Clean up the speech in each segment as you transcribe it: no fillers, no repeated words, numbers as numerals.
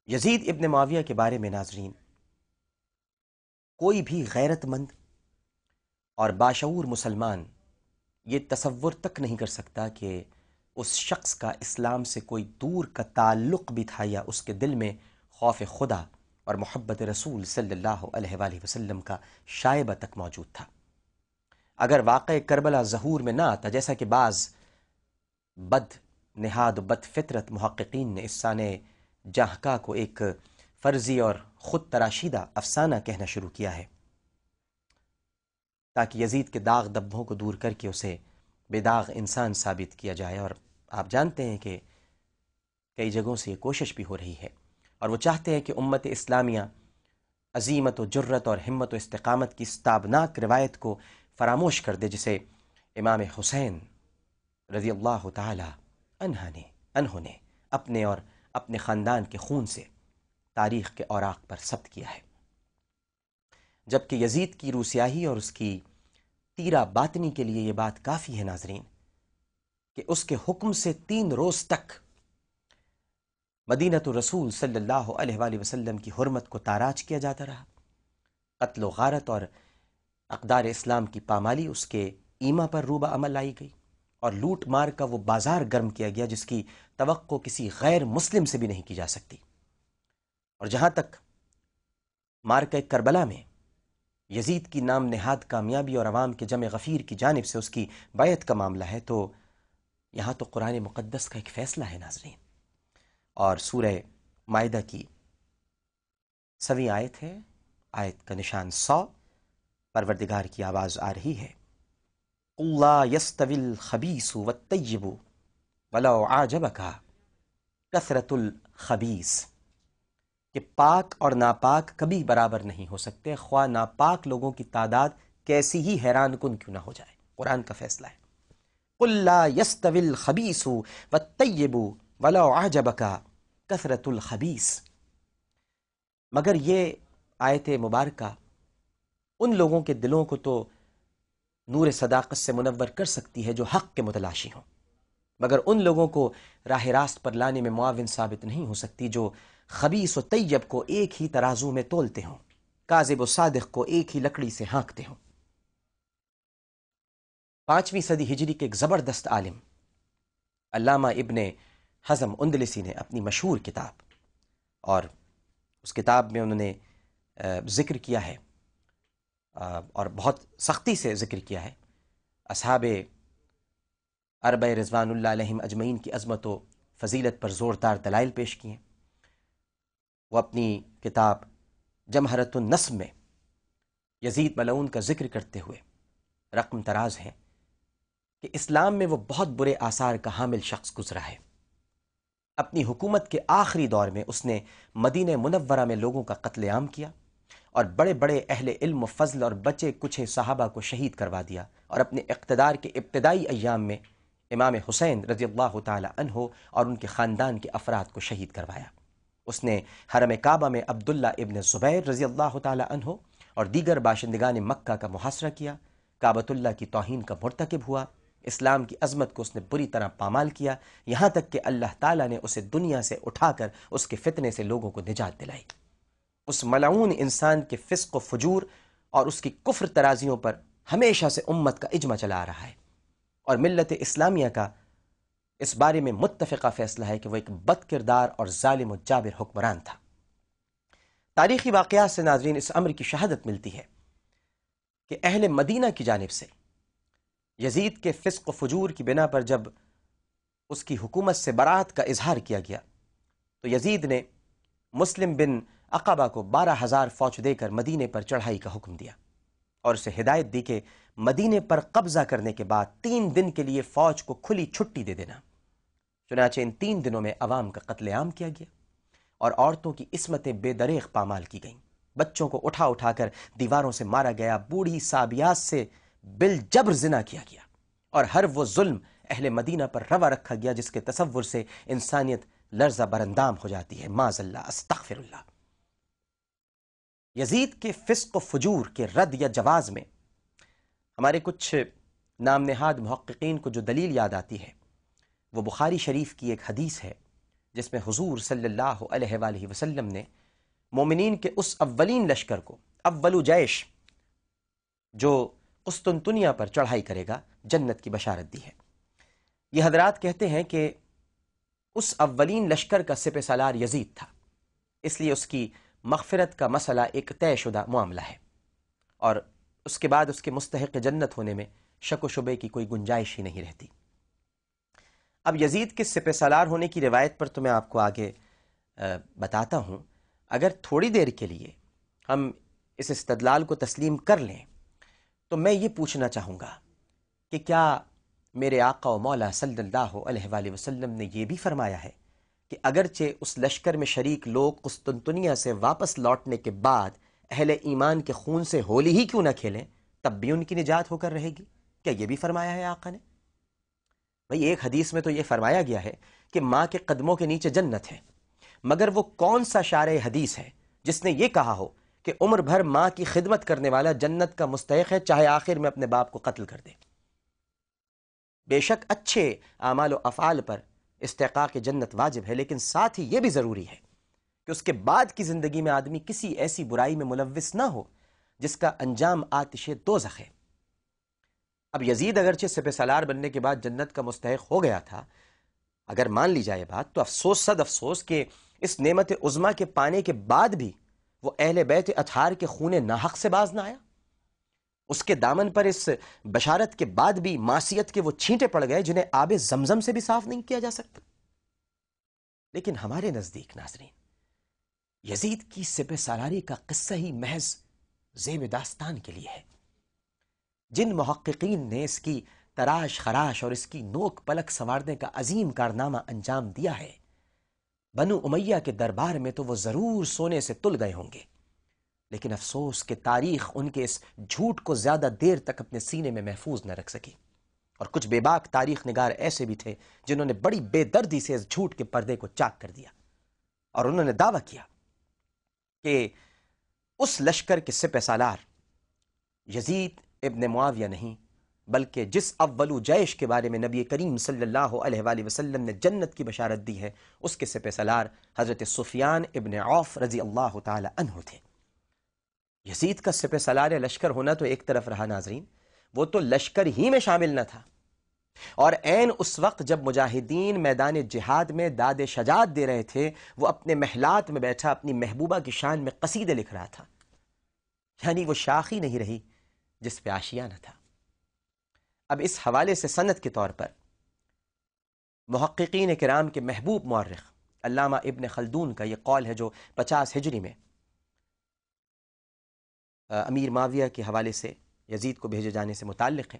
یزید ابن معاویہ کے بارے میں ناظرین، کوئی بھی غیرت مند اور باشعور مسلمان یہ تصور تک نہیں کر سکتا کہ اس شخص کا اسلام سے کوئی دور کا تعلق بھی تھا یا اس کے دل میں خوف خدا اور محبت رسول صلی اللہ علیہ وآلہ وسلم کا شائبہ تک موجود تھا۔ اگر واقع کربلا ظہور میں نہ آتا، جیسا کہ بعض بد نہاد و بد فطرت محققین نے اس سانح جہاں کو ایک فرضی اور خود تراشیدہ افسانہ کہنا شروع کیا ہے، تاکہ یزید کے داغ دبوں کو دور کر کے اسے بے داغ انسان ثابت کیا جائے۔ اور آپ جانتے ہیں کہ کئی جگہوں سے یہ کوشش بھی ہو رہی ہے، اور وہ چاہتے ہیں کہ امت اسلامیہ عزیمت و جرت اور ہمت و استقامت کی اس تابناک روایت کو فراموش کر دے، جسے امام حسین رضی اللہ تعالی عنہ نے اپنے اور اپنے خاندان کے خون سے تاریخ کے اوراق پر ثبت کیا ہے۔ جبکہ یزید کی روسیاہی اور اس کی تیرہ باطنی کے لیے یہ بات کافی ہے ناظرین کہ اس کے حکم سے 3 روز تک مدینۃ الرسول صلی اللہ علیہ وآلہ وسلم کی حرمت کو تاراج کیا جاتا رہا۔ قتل و غارت اور اقدار اسلام کی پامالی اس کے ایما پر روبہ عمل لائی گئی، اور لوٹ مار کا وہ بازار گرم کیا گیا جس کی توقع کسی غیر مسلم سے بھی نہیں کی جا سکتی۔ اور جہاں تک معرکہ کربلا میں یزید کی نام نہاد کامیابی اور عوام کے جمع غفیر کی جانب سے اس کی بیعت کا معاملہ ہے، تو یہاں تو قرآن مقدس کا ایک فیصلہ ہے ناظرین، اور سورہ مائدہ کی 100ویں آیت ہے، آیت کا نشان 100، پروردگار کی آواز آ رہی ہے، قُلْ لَا يَسْتَوِي الْخَبِيثُ وَالطَّيِّبُ وَلَوْ أَعْجَبَكَ کثرت الخبیث، کہ پاک اور ناپاک کبھی برابر نہیں ہو سکتے، خواہ ناپاک لوگوں کی تعداد کیسی ہی حیران کن کیوں نہ ہو جائے۔ قرآن کا فیصلہ ہے، قُلْ لَا يَسْتَوِي الْخَبِيثُ وَالطَّيِّبُ وَلَوْ أَعْجَبَكَ کثرت الخبیث، مگر یہ آیت مبارکہ ان لوگوں کے دلوں کو تو نور صداقت سے منور کر سکتی ہے جو حق کے متلاشی ہوں، مگر ان لوگوں کو راہ راست پر لانے میں معاون ثابت نہیں ہو سکتی جو خبیث و طیب کو ایک ہی ترازو میں تولتے ہوں، کاذب و صادق کو ایک ہی لکڑی سے ہانکتے ہوں۔ 5ویں صدی ہجری کے ایک زبردست عالم علامہ ابن حزم اندلسی نے اپنی مشہور کتاب، اور اس کتاب میں انہوں نے ذکر کیا ہے اور بہت سختی سے ذکر کیا ہے، اصحاب اربع رضوان اللہ علیہم اجمعین کی عظمت و فضیلت پر زوردار دلائل پیش کیے ہیں۔ وہ اپنی کتاب جمہرۃ النصب میں یزید ملعون کا ذکر کرتے ہوئے رقم تراز ہیں کہ اسلام میں وہ بہت برے آثار کا حامل شخص گزرا ہے۔ اپنی حکومت کے آخری دور میں اس نے مدینہ منورہ میں لوگوں کا قتل عام کیا، اور بڑے بڑے اہل علم و فضل اور بچے کچھ صحابہ کو شہید کروا دیا، اور اپنے اقتدار کے ابتدائی ایام میں امام حسین رضی اللہ تعالی عنہ اور ان کے خاندان کے افراد کو شہید کروایا۔ اس نے حرم کعبہ میں عبداللہ ابن زبیر رضی اللہ تعالی عنہ اور دیگر باشندگان مکہ کا محاصرہ کیا، کعبۃ اللہ کی توہین کا مرتکب ہوا، اسلام کی عظمت کو اس نے بری طرح پامال کیا، یہاں تک کہ اللہ تعالیٰ نے اسے دنیا سے اٹھا کر اس کے فتنے سے لوگوں کو نجات دلائی۔ اس ملعون انسان کے فسق و فجور اور اس کی کفر ترازیوں پر ہمیشہ سے امت کا اجماع چلا آ رہا ہے، اور ملت اسلامیہ کا اس بارے میں متفقہ فیصلہ ہے کہ وہ ایک بد کردار اور ظالم و جابر حکمران تھا۔ تاریخی واقعات سے ناظرین اس امر کی شہادت ملتی ہے کہ اہل مدینہ کی جانب سے یزید کے فسق و فجور کی بنا پر جب اس کی حکومت سے برات کا اظہار کیا گیا، تو یزید نے مسلم بن عقبہ کو 12,000 فوج دے کر مدینے پر چڑھائی کا حکم دیا، اور اسے ہدایت دی کہ مدینے پر قبضہ کرنے کے بعد 3 دن کے لیے فوج کو کھلی چھٹی دے دینا۔ چنانچہ ان 3 دنوں میں عوام کا قتل عام کیا گیا، اور عورتوں کی عصمتیں بے دریغ پامال کی گئیں، بچوں کو اٹھا اٹھا کر دیواروں سے مارا گیا، بوڑھی صابیات سے بالجبر زنا کیا گیا، اور ہر وہ ظلم اہل مدینہ پر روا رکھا گیا جس کے تصور سے انسانیت لرزہ برندام ہو جاتی ہے، معاذ اللہ، استغفر اللہ۔ یزید کے فسق و فجور کے رد یا جواز میں ہمارے کچھ نام نہاد محققین کو جو دلیل یاد آتی ہے وہ بخاری شریف کی ایک حدیث ہے جس میں حضور صلی اللہ علیہ وآلہ وسلم نے مومنین کے اس اولین لشکر کو، اولو جیش، جو قسطنطنیہ پر چڑھائی کرے گا، جنت کی بشارت دی ہے۔ یہ حضرات کہتے ہیں کہ اس اولین لشکر کا سپہ سالار یزید تھا، اس لیے اس کی مغفرت کا مسئلہ ایک طے شدہ معاملہ ہے، اور اس کے بعد اس کے مستحق جنت ہونے میں شک و شبے کی کوئی گنجائش ہی نہیں رہتی۔ اب یزید کے سپہ سالار ہونے کی روایت پر تو میں آپ کو آگے بتاتا ہوں۔ اگر تھوڑی دیر کے لیے ہم اس استدلال کو تسلیم کر لیں تو میں یہ پوچھنا چاہوں گا کہ کیا میرے آقا و مولا صلی اللہ علیہ وآلہ وسلم نے یہ بھی فرمایا ہے کہ اگرچہ اس لشکر میں شریک لوگ قسطنطنیہ سے واپس لوٹنے کے بعد اہل ایمان کے خون سے ہولی ہی کیوں نہ کھیلیں، تب بھی ان کی نجات ہو کر رہے گی؟ کیا یہ بھی فرمایا ہے آقا نے؟ بھئی ایک حدیث میں تو یہ فرمایا گیا ہے کہ ماں کے قدموں کے نیچے جنت ہے، مگر وہ کون سا شارع حدیث ہے جس نے یہ کہا ہو کہ عمر بھر ماں کی خدمت کرنے والا جنت کا مستحق ہے، چاہے آخر میں اپنے باپ کو قتل کر دے؟ بے شک اچھے اعمال و افعال پر استحقاق جنت واجب ہے، لیکن ساتھ ہی یہ بھی ضروری ہے کہ اس کے بعد کی زندگی میں آدمی کسی ایسی برائی میں ملوث نہ ہو جس کا انجام آتش دوزخ ہے۔ اب یزید اگرچہ سپہ سالار بننے کے بعد جنت کا مستحق ہو گیا تھا، اگر مان لی جائے بات، تو افسوس صد افسوس کہ اس نعمت عظمیٰ کے پانے کے بعد بھی وہ اہل بیت اطہار کے خون ناحق سے باز نہ آیا، اس کے دامن پر اس بشارت کے بعد بھی معصیت کے وہ چھینٹے پڑ گئے جنہیں آب زمزم سے بھی صاف نہیں کیا جا سکتا۔ لیکن ہمارے نزدیک ناظرین، یزید کی سپہ سالاری کا قصہ ہی محض زیب داستان کے لیے ہے۔ جن محققین نے اس کی تراش خراش اور اس کی نوک پلک سنوارنے کا عظیم کارنامہ انجام دیا ہے، بنو امیہ کے دربار میں تو وہ ضرور سونے سے تل گئے ہوں گے، لیکن افسوس کہ تاریخ ان کے اس جھوٹ کو زیادہ دیر تک اپنے سینے میں محفوظ نہ رکھ سکی، اور کچھ بے باک تاریخ نگار ایسے بھی تھے جنہوں نے بڑی بے دردی سے اس جھوٹ کے پردے کو چاک کر دیا، اور انہوں نے دعویٰ کیا کہ اس لشکر کے سپہ سالار یزید ابن معاویہ نہیں، بلکہ جس اولو جیش کے بارے میں نبی کریم صلی اللہ علیہ وآلہ وسلم نے جنت کی بشارت دی ہے، اس کے سپہ سالار حضرت سفیان ابن عوف رضی اللہ تعالی عنہ تھے۔ یزید کا سپہ سالار لشکر ہونا تو ایک طرف رہا ناظرین، وہ تو لشکر ہی میں شامل نہ تھا، اور عین اس وقت جب مجاہدین میدان جہاد میں داد شجاعت دے رہے تھے، وہ اپنے محلات میں بیٹھا اپنی محبوبہ کی شان میں قصیدے لکھ رہا تھا، یعنی وہ شاخ ہی نہیں رہی جس پہ آشیانہ تھا۔ اب اس حوالے سے سند کے طور پر محققین کرام کے محبوب مورخ علامہ ابن خلدون کا یہ قول ہے، جو 50 ہجری میں امیر معاویہ کے حوالے سے یزید کو بھیجے جانے سے متعلق ہے،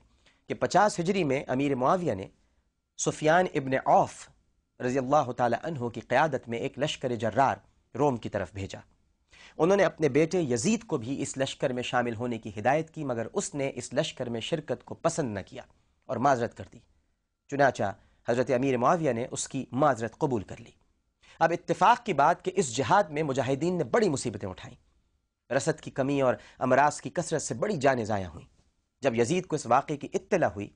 کہ 50 ہجری میں امیر معاویہ نے سفیان ابن عوف رضی اللہ تعالی عنہ کی قیادت میں ایک لشکر جرار روم کی طرف بھیجا۔ انہوں نے اپنے بیٹے یزید کو بھی اس لشکر میں شامل ہونے کی ہدایت کی، مگر اس نے اس لشکر میں شرکت کو پسند نہ کیا اور معذرت کر دی، چنانچہ حضرت امیر معاویہ نے اس کی معذرت قبول کر لی۔ اب اتفاق کی بات کہ اس جہاد میں مجاہدین نے بڑی مصیبتیں اٹھائیں، رسد کی کمی اور امراض کی کثرت سے بڑی جانیں ضائع ہوئیں۔ جب یزید کو اس واقعے کی اطلاع ہوئی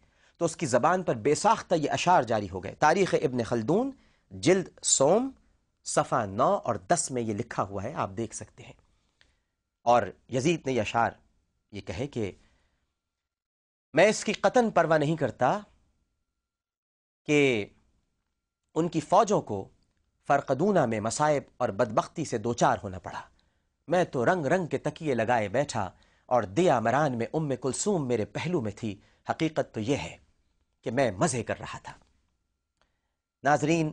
تو اس کی زبان پر بے ساختہ یہ اشعار جاری ہو گئے۔ تاریخ ابن خلدون جلد سوم صفحہ 9 اور 10 میں یہ لکھا ہوا ہے، آپ دیکھ سکتے ہیں۔ اور یزید نے یہ اشعار یہ کہے کہ میں اس کی قطعاً پرواہ نہیں کرتا کہ ان کی فوجوں کو فرقدونہ میں مصائب اور بدبختی سے دوچار ہونا پڑا، میں تو رنگ رنگ کے تکیے لگائے بیٹھا اور دیا مران میں ام کلثوم میرے پہلو میں تھی، حقیقت تو یہ ہے کہ میں مزے کر رہا تھا۔ ناظرین،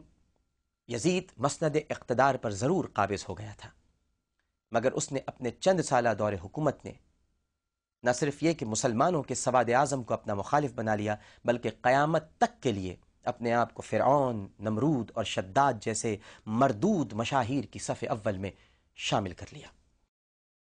یزید مسند اقتدار پر ضرور قابض ہو گیا تھا، مگر اس نے اپنے چند سالہ دور حکومت نے نہ صرف یہ کہ مسلمانوں کے سواد اعظم کو اپنا مخالف بنا لیا، بلکہ قیامت تک کے لیے اپنے آپ کو فرعون، نمرود اور شداد جیسے مردود مشاہیر کی صف اول میں شامل کر لیا۔